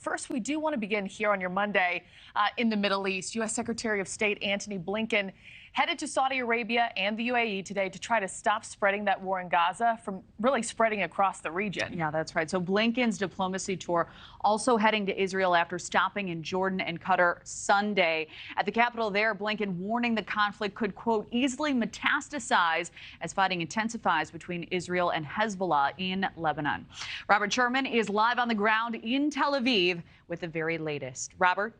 First, we do want to begin here on your Monday in the Middle East. U.S. Secretary of State Antony Blinken headed to Saudi Arabia and the UAE today to try to stop spreading that war in Gaza from really spreading across the region. Yeah, that's right. So Blinken's diplomacy tour also heading to Israel after stopping in Jordan and Qatar Sunday. At the capital there, Blinken warning the conflict could, quote, easily metastasize as fighting intensifies between Israel and Hezbollah in Lebanon. Robert Sherman is live on the ground in Tel Aviv with the very latest. Robert?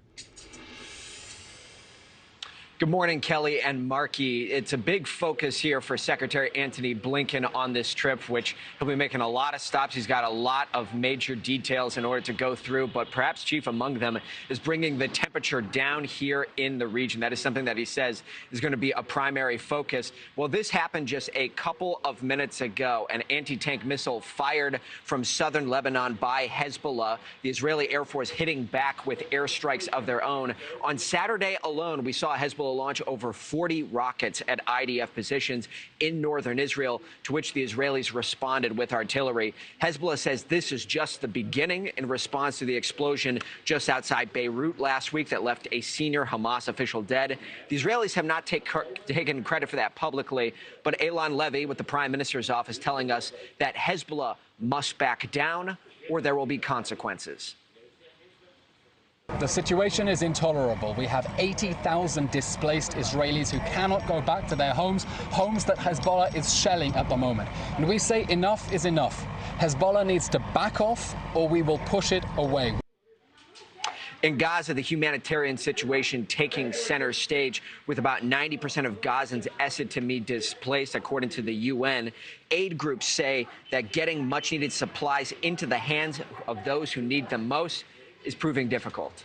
Good morning, Kelly and Markie. It's a big focus here for Secretary Antony Blinken on this trip, which he'll be making a lot of stops. He's got a lot of major details in order to go through, but perhaps chief among them is bringing the temperature down here in the region. That is something that he says is going to be a primary focus. Well, this happened just a couple of minutes ago. An anti-tank missile fired from southern Lebanon by Hezbollah, the Israeli Air Force hitting back with airstrikes of their own. On Saturday alone, we saw Hezbollah launch over 40 rockets at IDF positions in northern Israel, to which the Israelis responded with artillery. Hezbollah says this is just the beginning in response to the explosion just outside Beirut last week that left a senior Hamas official dead. The Israelis have not taken credit for that publicly, but Eylon Levy with the Prime Minister's office telling us that Hezbollah must back down or there will be consequences. The situation is intolerable. We have 80,000 displaced Israelis who cannot go back to their homes that Hezbollah is shelling at the moment. And we say enough is enough. Hezbollah needs to back off or we will push it away. In Gaza, the humanitarian situation taking center stage, with about 90% of Gazans estimated to be displaced, according to the UN. Aid groups say that getting much-needed supplies into the hands of those who need them most is proving difficult.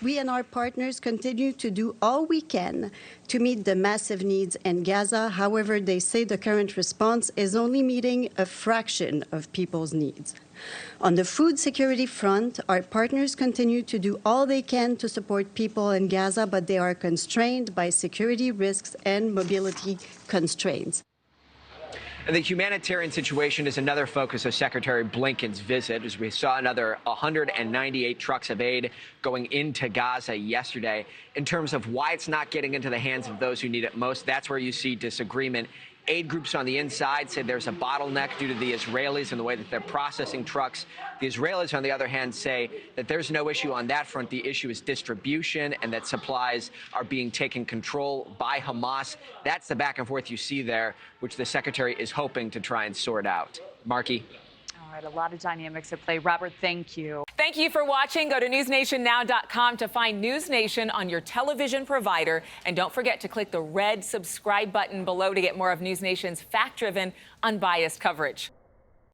We and our partners continue to do all we can to meet the massive needs in Gaza. However, they say the current response is only meeting a fraction of people's needs. On the food security front, our partners continue to do all they can to support people in Gaza, but they are constrained by security risks and mobility constraints. And the humanitarian situation is another focus of Secretary Blinken's visit, as we saw another 198 trucks of aid going into Gaza yesterday. In terms of why it's not getting into the hands of those who need it most, that's where you see disagreement. Aid groups on the inside said there's a bottleneck due to the Israelis and the way that they're processing trucks. The Israelis, on the other hand, say that there's no issue on that front. The issue is distribution and that supplies are being taken control by Hamas. That's the back and forth you see there, which the secretary is hoping to try and sort out. Markie. All right, a lot of dynamics at play. Robert, thank you. Thank you for watching. Go to newsnationnow.com to find NewsNation on your television provider. And don't forget to click the red subscribe button below to get more of NewsNation's fact-driven, unbiased coverage.